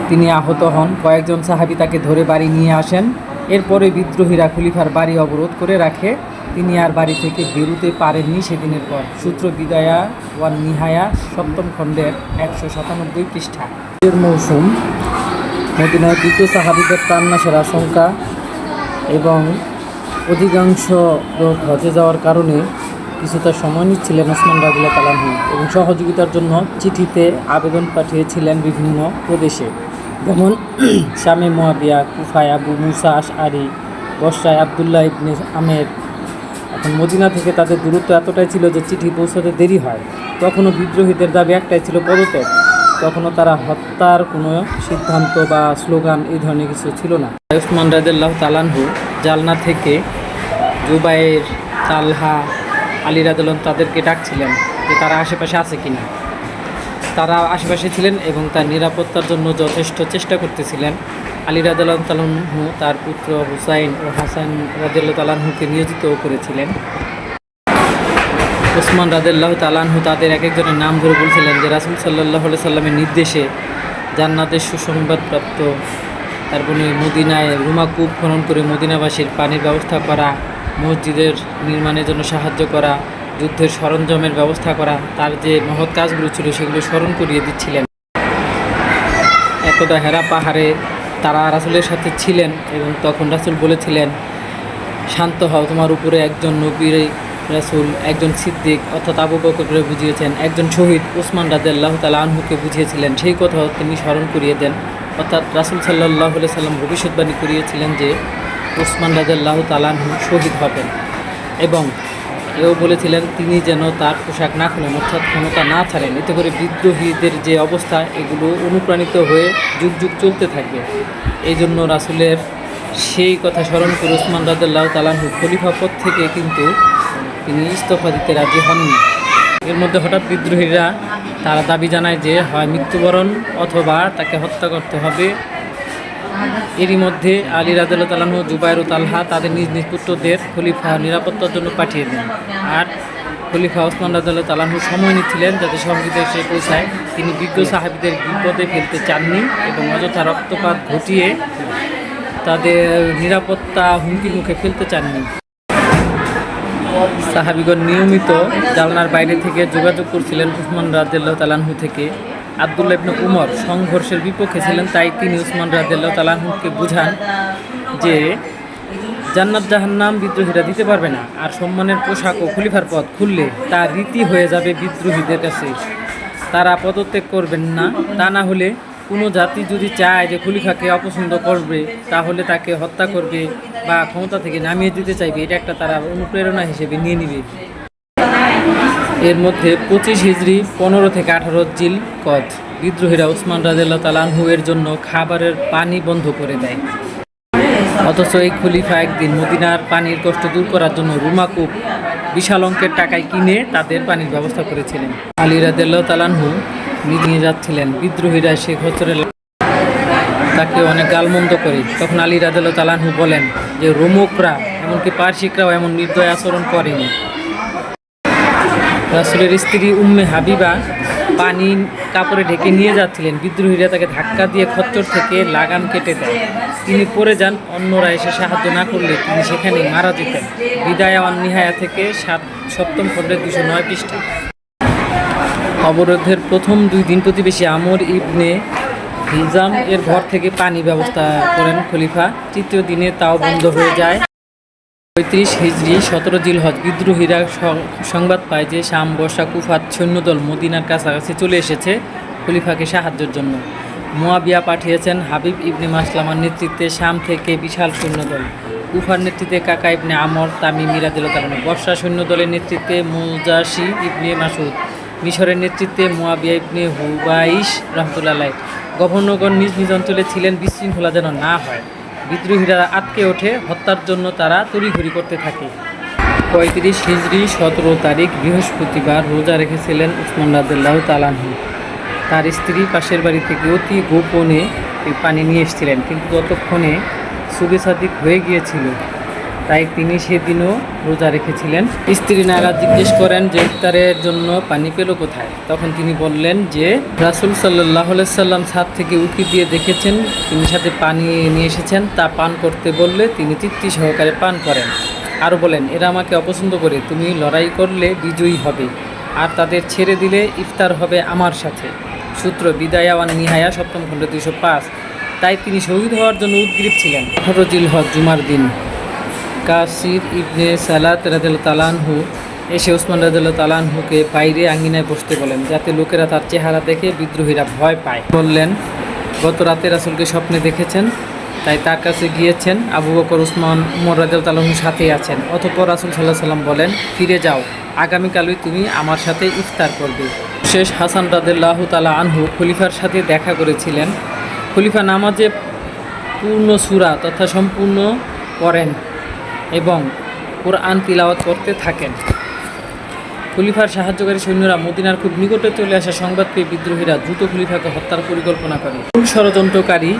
তিনি আহত হন। কয়েকজন সাহাবী তাকে ধরে বাড়ি নিয়ে আসেন। এরপরে বিদ্রোহীরা খলিফার বাড়ি অবরোধ করে রাখে। তিনি আর বাড়ি থেকে বেরোতে পারেননি সেদিনের পর। সূত্র বিদায়া ওয়ান নিহায়া, 7ম খণ্ডের 197 পৃষ্ঠা। এর মৌসুম মদিনায় দ্বিতীয় সাহাবীদের প্রাণনাশের আশঙ্কা এবং অধিকাংশ লোক হজে যাওয়ার কারণে কিছুটা সময় নিচ্ছিলেন ওসমান রাদিয়াল্লাহু তাআলা আনহু এবং সহযোগিতার জন্য চিঠিতে আবেদন পাঠিয়েছিলেন বিভিন্ন প্রদেশে, যেমন শামে মুয়াবিয়া, কুফায় আবু মুসা আশআরি, বসরায় আব্দুল্লাহ ইবনে আমের। এখন মদিনা থেকে তাদের দূরত্ব এতটাই ছিল যে চিঠি পৌঁছাতে দেরি হয়। তখনও বিদ্রোহীদের দাবি একটাই ছিল, পদত্যাগ। তখনও তারা হত্যার কোনো সিদ্ধান্ত বা স্লোগান এই ধরনের কিছু ছিল না। ওসমান রাদিয়াল্লাহু তাআলা আনহু জালনা থেকে জুবাইর, তালহা, আলী রাদিয়াল্লাহু তাদেরকে ডাকছিলেন যে তারা আশেপাশে আছে কিনা। তারা আশেপাশে ছিলেন এবং তার নিরাপত্তার জন্য যথেষ্ট চেষ্টা করতেছিলেন। আলী রাদিয়াল্লাহু তাআলা আনহু তার পুত্র হুসাইন ও হাসান রাদিয়াল্লাহু তাআলা আনহুকে নিয়োজিত করেছিলেন। ওসমান রাদিয়াল্লাহু তাআলা আনহু তাদের এক একজনের নাম ধরে বলছিলেন যে রাসূল সাল্লাল্লাহু আলাইহি সাল্লামের নির্দেশে জান্নাতের সুসংবাদপ্রাপ্ত, তারপরে মদিনায় রুমাকূপ খনন করে মদিনাবাসীর পানির ব্যবস্থা করা, মসজিদের নির্মাণের জন্য সাহায্য করা, যুদ্ধের সরঞ্জামের ব্যবস্থা করা, তার যে মহৎ কাজগুলো ছিল সেগুলো স্মরণ করিয়ে দিচ্ছিলেন। একদা হেরা পাহাড়ে তারা রাসূলের সাথে ছিলেন এবং তখন রাসূল বলেছিলেন, শান্ত হও, তোমার উপরে একজন নবী রাসূল, একজন সিদ্দিক অর্থাৎ আবু বকরকে বুঝিয়েছেন, একজন শহীদ ওসমান রাদিয়াল্লাহু তাআলা আনহুকে বুঝিয়েছিলেন। সেই কথাও তিনি স্মরণ করিয়ে দেন। অর্থাৎ রাসূল সাল্লাল্লাহু আলাইহি সাল্লাম ভবিষ্যৎবাণী করিয়েছিলেন যে ওসমান রাদিয়াল্লাহু তাআলা আনহু শহীদ হবেন এবং এও বলেছিলেন তিনি যেন তার পোশাক না খোলেন, অর্থাৎ ক্ষমতা না ছাড়েন। এতে করে বিদ্রোহীদের যে অবস্থা এগুলো অনুপ্রাণিত হয়ে যুগ যুগ চলতে থাকবে। এই জন্য রাসূলের সেই কথা স্মরণ করে ওসমান রাদিয়াল্লাহু তাআলা আনহু খলিফা পদ থেকে কিন্তু তিনি ইস্তফা দিতে রাজি হননি। এর মধ্যে হঠাৎ বিদ্রোহীরা তারা দাবি জানায় যে হয় মৃত্যুবরণ অথবা তাকে হত্যা করতে হবে। এরই মধ্যে আলী রাদিয়াল্লাহু তাআলা আনহু, জুবাইর ও তালহা তাদের নিজ নিজ পুত্রদের খলিফা নিরাপত্তার জন্য পাঠিয়ে দেন। আর খলিফা ওসমান রাদিয়াল্লাহু তাআলা আনহু সময় নিচ্ছিলেন যাতে সহযোগিতা এসে পৌঁছায়। তিনি বিজ্ঞ সাহাবীদের বিপদে ফেলতে চাননি এবং অযথা রক্তপাত ঘটিয়ে তাদের নিরাপত্তা হুমকির মুখে ফেলতে চাননি। সাহাবীগণ নিয়মিত জালনার বাইরে থেকে যোগাযোগ করছিলেন উসমান রাদিয়াল্লাহু তাআলা আনহু থেকে। আব্দুল্লাহ ইবনে উমর সংঘর্ষের বিপক্ষে ছিলেন, তাই তিনি উসমান রাদিয়াল্লাহু তাআলা আনহুকে বুঝান যে জান্নাত জাহান্নাম বিদ্রোহীরা দিতে পারবে না, আর সম্মানের পোশাক ও খলিফার পদ খুললে তা রীতি হয়ে যাবে বিদ্রোহীদের কাছে। তারা পদত্যাগ করবেন না, তা না হলে কোনো জাতি যদি চায় যে খলিফাকে অপছন্দ করবে তাহলে তাকে হত্যা করবে বা ক্ষমতা থেকে নামিয়ে দিতে চাইবে, এটা একটা তারা অনুপ্রেরণা হিসেবে নিয়ে নিবে। এর মধ্যে 25 হিজরি 15 থেকে 18 জিল কদ বিদ্রোহীরা উসমান রাদিয়াল্লাহু তাআলা আনহু এর জন্য খাবারের পানি বন্ধ করে দেয়। অথচ এই খলিফা একদিন মদিনার পানির কষ্ট দূর করার জন্য রুমাকুপ বিশাল অঙ্কের টাকায় কিনে তাদের পানির ব্যবস্থা করেছিলেন। আলী রাদিয়াল্লাহু তাআলা আনহু নিয়ে যাচ্ছিলেন, বিদ্রোহীরা শেখ হজরের তাকে অনেক গালমন্দ করে। তখন আলী রাদিয়াল্লাহু তাআলা আনহু বলেন যে রোমকরা এমনকি পারসিকরাও এমন নির্দয় আচরণ করেনি। রাসূলের স্ত্রী উম্মে হাবিবা পানি কাপড়ে ঢেকে নিয়ে যাচ্ছিলেন, বিদ্রোহীরা তাকে ধাক্কা দিয়ে খচ্চর থেকে লাগাম কেটে দেয়। তিনি পড়ে যান, অন্যরা এসে সাহায্য না করলে তিনি সেখানেই মারা যেতেন। বিদায়া ওয়ান নিহায়া থেকে 7ম খণ্ডের 209 পৃষ্ঠা। অবরোধের প্রথম 2 দিন প্রতিবেশী আমর ইবনে হিজাম এর ঘর থেকে পানি ব্যবস্থা করেন খলিফা। তৃতীয় দিনে তাও বন্ধ হয়ে যায়। 35 হিজরি 17 জিলহজ বিদ্রোহীরা সংবাদ পায় যে শাম, বসরা, কুফাত সৈন্যদল মদিনার কাছাকাছি চলে এসেছে খলিফাকে সাহায্যের জন্য। মুয়াবিয়া পাঠিয়েছেন হাবিব ইবনে মাসলামার নেতৃত্বে শাম থেকে বিশাল সৈন্যদল। কুফার নেতৃত্বে কাকা ইবনে আমর তামিমি রাদিয়াল্লাহু তাআলা। বসরা সৈন্যদলের নেতৃত্বে মুজাশি ইবনে মাসুদ। মিশরের নেতৃত্বে মুয়াবিয়া ইবনে হুবাইশ রাহমাতুল্লাহ আলাইহি। গভর্নরগণ নিজ নিজ অঞ্চলে ছিলেন, বিশৃঙ্খলা যেন না হয়। বিদ্রোহীরা আটকে ওঠে, হত্যার জন্য তারা তড়িঘড়ি করতে থাকে। 35 হিজরি 17 তারিখ বৃহস্পতিবার রোজা রেখেছিলেন উসমান রাদিয়াল্লাহু তাআলা আনহু। তার স্ত্রী পাশের বাড়ি থেকে অতি গোপনে পানি নিয়ে এসেছিলেন, কিন্তু ততক্ষণে সুবে সাদিক হয়ে গিয়েছিল, তাই তিনি সেদিনও রোজা রেখেছিলেন। স্ত্রী নায়রা জিজ্ঞেস করেন যে ইফতারের জন্য পানি পেল কোথায়। তখন তিনি বললেন যে রাসূল সাল্লাল্লাহু আলাইহি সাল্লাম ছাদ থেকে উঁকি দিয়ে দেখেছেন তিনি সাথে পানি নিয়ে এসেছেন, তা পান করতে বললে তিনি তৃপ্তি সহকারে পান করেন। আরও বলেন, এরা আমাকে অপছন্দ করে, তুমি লড়াই করলে বিজয়ী হবে, আর তাদের ছেড়ে দিলে ইফতার হবে আমার সাথে। সূত্র বিদায়া ওয়ান নিহায়া 7ম খণ্ড 205। তাই তিনি শহীদ হওয়ার জন্য উদ্গ্রীব ছিলেন। 18 জিলহজ জুমার দিন কাসির ইবনে সালাত রাদিয়াল্লাহু তাআলা আনহু এসে উসমান রাদিয়াল্লাহু তাআলা আনহুকে বাইরে আঙ্গিনায় বসতে বলেন, যাতে লোকেরা তার চেহারা দেখে বিদ্রোহীরা ভয় পায়। বললেন, গত রাতে রাসূলকে স্বপ্নে দেখেছেন, তাই তার কাছে গিয়েছেন। আবু বকর, উসমান, উমর রাদিয়াল্লাহু তাআলা আনহুর সাথেই আছেন। অতঃপর রাসূল সাল্লাল্লাহু আলাইহি সাল্লাম বলেন, ফিরে যাও, আগামীকালই তুমি আমার সাথে ইফতার করবে। শেষ হাসান রাদিয়াল্লাহু তাআলা আনহু খলিফার সাথে দেখা করেছিলেন। খলিফা নামাজে পূর্ণ সূরা তথা সম্পূর্ণ পড়েন এবং কোরআন তিলাওয়াত করতে থাকেন। খলিফার সাহায্যকারী সৈন্যরা মদিনার খুব নিকটে চলে আসা সংবাদ পেয়ে বিদ্রোহীরা দ্রুত খলিফাকে হত্যার পরিকল্পনা করে। মূল ষড়যন্ত্রকারী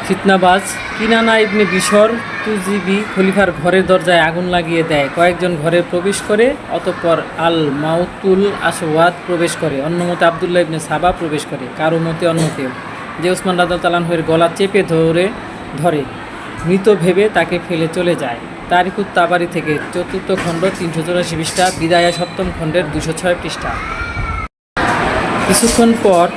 ফিতনাবাজ কিনানা ইবনে বিশর তুজিবি খলিফার ঘরের দরজায় আগুন লাগিয়ে দেয়। কয়েকজন ঘরে প্রবেশ করে, অতঃপর আল মাউতুল আসওয়াদ প্রবেশ করে, অন্য মতে আবদুল্লাহ ইবনে সাবা প্রবেশ করে, কারো মতে অন্য কেউ, যে উসমান রাদিয়াল্লাহু তাআলা আনহুর গলা চেপে ধরে মৃত ভেবে তাকে ফেলে চলে যায়। তারিকুত তাবারি থেকে 4th খণ্ড 384 পৃষ্ঠা, বিদায়া 7ম খণ্ডের 206 পৃষ্ঠা। কিছুক্ষণ পর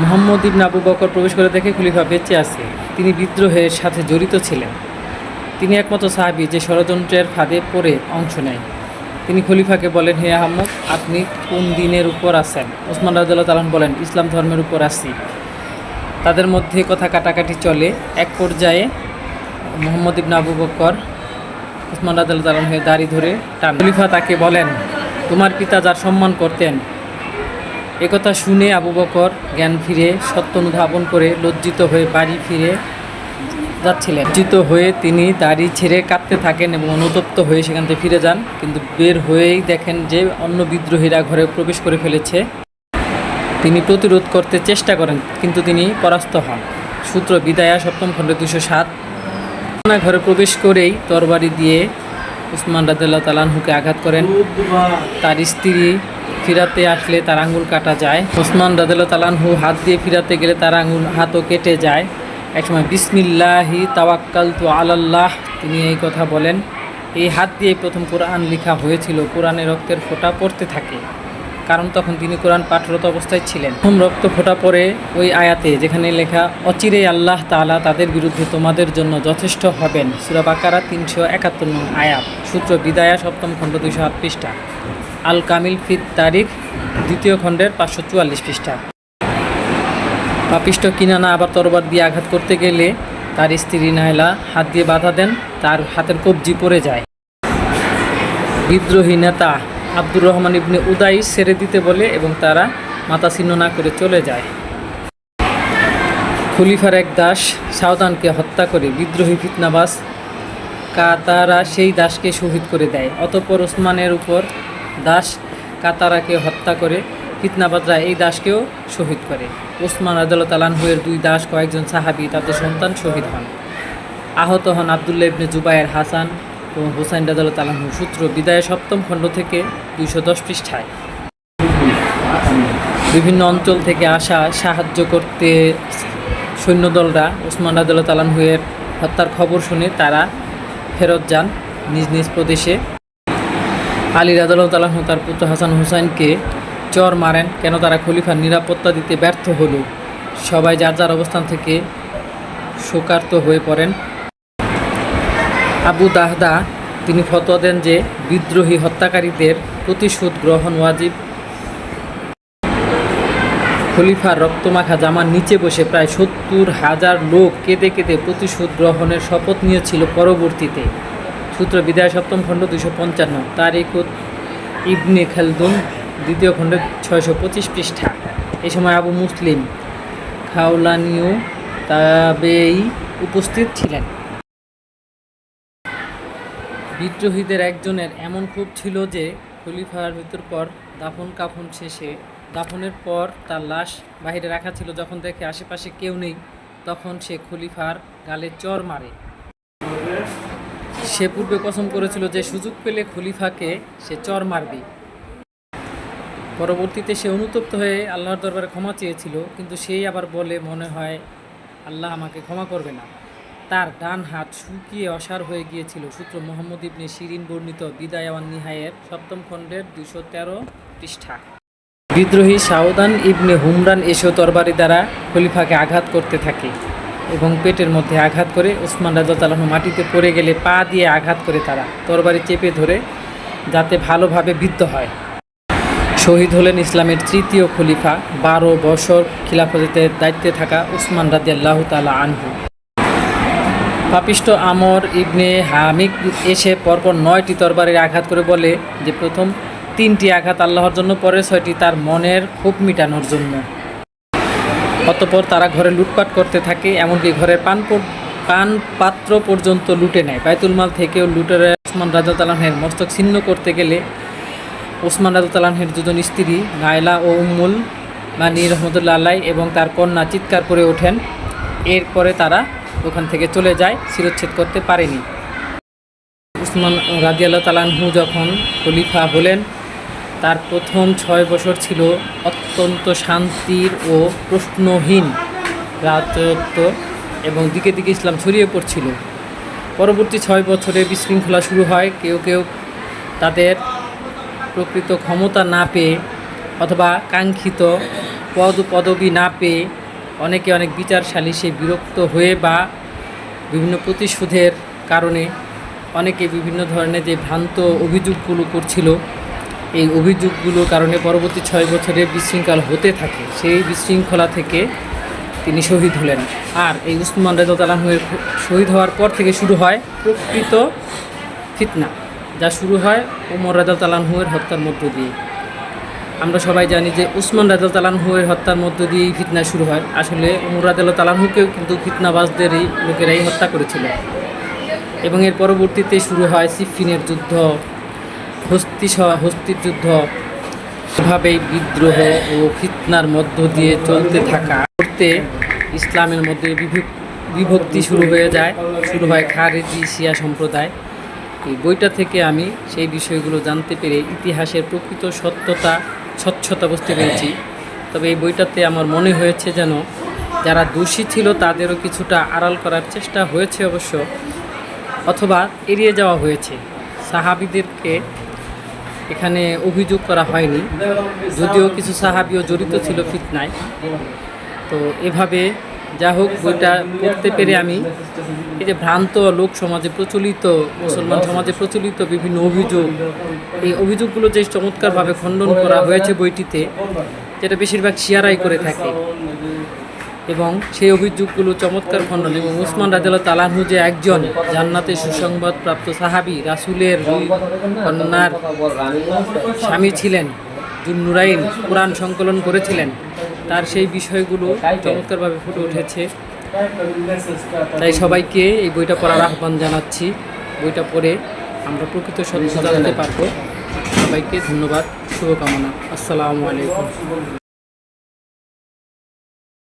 মুহাম্মদ ইবনে আবু বকর প্রবেশ করে দেখে খলিফা বেঁচে আছে। তিনি বিদ্রোহের সাথে জড়িত ছিলেন। তিনি একমাত্র সাহাবী যে ষড়যন্ত্রের ফাঁদে পড়ে অংশ নেয়। তিনি খলিফাকে বলেন, হে আহমদ, আপনি কোন দিনের উপর আছেন? উসমান রাদিয়াল্লাহু তাআলা বলেন, ইসলাম ধর্মের উপর আছি। তাদের মধ্যে কথা কাটাকাটি চলে। এক পর্যায়ে মুহাম্মদ ইবনে আবু বকর উসমান রাদিয়াল্লাহু তাআলা হয়ে দাড়ি ধরে টান। খলিফা তাকে বলেন, তোমার পিতা যার সম্মান করতেন। একথা শুনে আবু বকর জ্ঞান ফিরে সত্য অনুধাবন করে লজ্জিত হয়ে বাড়ি ফিরে যাচ্ছিলেন। লজ্জিত হয়ে তিনি দাড়ি ছেড়ে কাঁদতে থাকেন এবং অনুতপ্ত হয়ে সেখান থেকে ফিরে যান, কিন্তু বের হয়েই দেখেন যে অন্য বিদ্রোহীরা ঘরে প্রবেশ করে ফেলেছে। তিনি প্রতিরোধ করতে চেষ্টা করেন, কিন্তু তিনি পরাস্ত হন। সূত্র বিদায়া 7ম খণ্ডে 207। ঘরে প্রবেশ করেই তরবারি দিয়ে উসমান রাদিয়াল্লাহু তাআলা আনহুকে আঘাত করেন। তার স্ত্রী ফিরাতে আসলে তার আঙুল কাটা যায়। উসমান রাদিয়াল্লাহু তাআলা আনহু হাত দিয়ে ফিরাতে গেলে তার হাতও কেটে যায়। একসময় বিসমিল্লাহি তাওয়াক্কালতু আলাল্লাহ তিনি এই কথা বলেন। এই হাত দিয়ে প্রথম কোরআন লেখা হয়েছিল। কোরআনে রক্তের ফোঁটা পড়তে থাকে, কারণ তখন তিনি কোরআন পাঠরত অবস্থায় ছিলেন। প্রথম রক্ত ফোঁটা পড়ে ওই আয়াতে, যেখানে লেখা অচিরেই আল্লাহ তাআলা তাদের বিরুদ্ধে তোমাদের জন্য যথেষ্ট হবেন। সূরা বাকারা 371 নং আয়াত। সূত্র বিদায়া 7ম খণ্ড 208 পৃষ্ঠা। আল কামিল ফিত তারিখ 2য় খণ্ডের 544 পৃষ্ঠা। পাপিষ্ঠ কিনানা আবার তরবার দিয়ে আঘাত করতে গেলে তার স্ত্রী নাইলা হাত দিয়ে বাধা দেন, তার হাতের কবজি পড়ে যায়। বিদ্রোহী নেতা আব্দুর রহমান ইবনে উদাইস ছেড়ে দিতে বলে এবং তারা মাথা ছিন্ন না করে চলে যায়। খলিফার এক দাস সাউদানকে হত্যা করে বিদ্রোহী ফিতনাবাজ কাতারা সেই দাসকে শহীদ করে দেয়। অতঃপর ওসমানের উপর দাস কাতারাকে হত্যা করে ফিতনাবাজরা এই দাসকেও শহীদ করে। ওসমান রাদিয়াল্লাহু তাআলা আনহু-এর 2 দাস, কয়েকজন সাহাবী, তাদের সন্তান শহীদ হন। আহত হন আবদুল্লাহ ইবনে জুবায়ের, হাসান ও হুসাইন রাদিয়াল্লাহু তাআলা আনহু। সূত্র বিদায়া 7ম খণ্ড থেকে 210 পৃষ্ঠায়। বিভিন্ন অঞ্চল থেকে আসা সাহায্য করতে সৈন্যদলরা ওসমান রাদিয়াল্লাহু তাআলা আনহু-এর হত্যার খবর শুনে তারা ফেরত যান নিজ নিজ প্রদেশে। আলী রাদিয়াল্লাহু তাআলা আনহু তার পুত্র হাসান হুসাইনকে চর মারেন, কেন তারা খলিফার নিরাপত্তা দিতে ব্যর্থ হলো। সবাই যার যার অবস্থান থেকে শোকার্ত হয়ে পড়েন। আবু দাহদা তিনি ফতোয়া দেন যে বিদ্রোহী হত্যাকারীদের প্রতিশোধ গ্রহণ ওয়াজিব। খলিফার রক্তমাখা জামার নিচে বসে প্রায় 70,000 লোক কেঁদে কেঁদে প্রতিশোধ গ্রহণের শপথ নিয়েছিল পরবর্তীতে। সূত্র বিদায় 7ম খণ্ড 255। তারিখ ইবনে খালদুন 2য় খণ্ডে 625 পৃষ্ঠা। এই সময় আবু মুসলিম খাওলানিও তাবেই উপস্থিত ছিলেন। বিদ্রোহীদের একজনের এমন ক্ষোভ ছিল যে খলিফার মৃত্যুর পর দাফনের পর তার লাশ বাহিরে রাখা ছিল। যখন দেখে আশেপাশে কেউ নেই, তখন সে খলিফার গালে চর মারে। সে পূর্বে কসম করেছিল যে সুযোগ পেলে খলিফাকে সে চর মারবে। পরবর্তীতে সে অনুতপ্ত হয়ে আল্লাহর দরবারে ক্ষমা চেয়েছিল, কিন্তু সেই আবার বলে, মনে হয় আল্লাহ আমাকে ক্ষমা করবে না। তার ডান হাত শুকিয়ে অসাড় হয়ে গিয়েছিল। সূত্র মুহাম্মদ ইবনে শিরিন বর্ণিত বিদায়া ওয়ান নিহায়ের 7ম খণ্ডের 213 পৃষ্ঠা। বিদ্রোহী সাউদান ইবনে হুমরান এসেও তরবারি দ্বারা খলিফাকে আঘাত করতে থাকে এবং পেটের মধ্যে আঘাত করে। ওসমান রাদিয়াল্লাহু তাআলা আনহু মাটিতে পড়ে গেলে পা দিয়ে আঘাত করে তারা তরবারি চেপে ধরে যাতে ভালোভাবে বিদ্ধ হয়। শহীদ হলেন ইসলামের 3য় খলিফা, 12 বছর খিলাফতের দায়িত্বে থাকা ওসমান রাদিয়াল্লাহু তাআলা আনহু। পাপিষ্ঠ আমর ইবনে হামিক এসে পরপর 9টি তরবারির আঘাত করে বলে যে প্রথম 3টি আঘাত আল্লাহর জন্য, পরের 6টি তার মনের ক্ষোভ মিটানোর জন্য। অতঃপর তারা ঘরে লুটপাট করতে থাকে, এমনকি ঘরের পান পাত্র পর্যন্ত লুটে নেয়। বাইতুল মাল থেকেও লুটেরা ওসমান রাদিয়াল্লাহু তাআলা আনহুর মস্তক ছিন্ন করতে গেলে ওসমান রাদিয়াল্লাহু তাআলা আনহুর 2জন স্ত্রী নাইলা ও উম্মুল মানি রহমতুল্লাহ আলাইহি এবং তার কন্যা চিৎকার করে ওঠেন। এরপরে তারা ওখান থেকে চলে যায়, শিরচ্ছেদ করতে পারেনি। ওসমান রাদিয়াল্লাহু তাআলা আনহু যখন খলিফা হলেন, তার প্রথম 6 বছর ছিল অত্যন্ত শান্তির ও প্রশ্নহীন রাজত্ব এবং দিকে দিকে ইসলাম ছড়িয়ে পড়ছিল। পরবর্তী 6 বছরে বিশৃঙ্খলা শুরু হয়। কেউ কেউ তাদের প্রকৃত ক্ষমতা না পেয়ে অথবা কাঙ্ক্ষিত পদবি না পেয়ে অনেকে অনেক বিচার সালিশে বিরক্ত হয়ে বা বিভিন্ন প্রতিশোধের কারণে অনেকে বিভিন্ন ধরনের যে ভ্রান্ত অভিযোগগুলো করছিল, এই অভিযোগগুলোর কারণে পরবর্তী 6 বছরে বিশৃঙ্খলা হতে থাকে। সেই বিশৃঙ্খলা থেকে তিনি শহীদ হলেন। আর এই ওসমান রাদিয়াল্লাহু তাআলা আনহুর শহীদ হওয়ার পর থেকে শুরু হয় প্রকৃত ফিতনা, যা শুরু হয় ওমর রাদিয়াল্লাহু তাআলা আনহুর হত্যার মধ্য দিয়ে। আমরা সবাই জানি যে ওসমান রাদিয়াল্লাহু তাআলা আনহুর হত্যার মধ্য দিয়েই ফিতনা শুরু হয়। আসলে ওমর রাদিয়াল্লাহু তাআলা আনহুকেও কিন্তু ফিতনাবাজদেরই লোকেরাই হত্যা করেছিল। এবং এর পরবর্তীতে শুরু হয় সিফফিনের যুদ্ধ, হস্তির যুদ্ধ। এভাবেই বিদ্রোহ ও ফিতনার মধ্য দিয়ে চলতে থাকা করতে ইসলামের মধ্যে বিভক্তি শুরু হয়ে যায়। শুরু হয় খারেজি শিয়া সম্প্রদায়। এই বইটা থেকে আমি সেই বিষয়গুলো জানতে পেরে ইতিহাসের প্রকৃত স্বচ্ছতা বুঝতে পেরেছি। তবে এই বইটাতে আমার মনে হয়েছে যেন যারা দোষী ছিল তাদেরও কিছুটা আড়াল করার চেষ্টা হয়েছে অবশ্য, অথবা এড়িয়ে যাওয়া হয়েছে। সাহাবীদেরকে এখানে অভিযোগ করা হয়নি, যদিও কিছু সাহাবীও জড়িত ছিল ফিতনায়। তো এভাবে যা হোক বইটা পড়তে পেরে আমি এই যে ভ্রান্ত লোক সমাজে প্রচলিত, মুসলমান সমাজে প্রচলিত বিভিন্ন অভিযোগ, এই অভিযোগগুলো যে চমৎকারভাবে খণ্ডন করা হয়েছে বইটিতে, যেটা বেশিরভাগ শিয়ারাই করে থাকে, এবং সেই অভিযোগগুলো চমৎকার খণ্ডন। এবং উসমান রাদিয়াল্লাহু তাআলা আনহু যে একজন জান্নাতে সুসংবাদপ্রাপ্ত সাহাবী, রাসূলের কন্যার স্বামী ছিলেন, যুন-নুরাইন কোরআন সংকলন করেছিলেন, তার সেই বিষয়গুলো চমৎকারভাবে ফুটে উঠেছে। তাই সবাইকে এই বইটা পড়ার আহ্বান জানাচ্ছি। বইটা পড়ে আমরা প্রকৃত সত্য জানতে পারবো। সবাইকে ধন্যবাদ, শুভকামনা। আসসালামু আলাইকুম।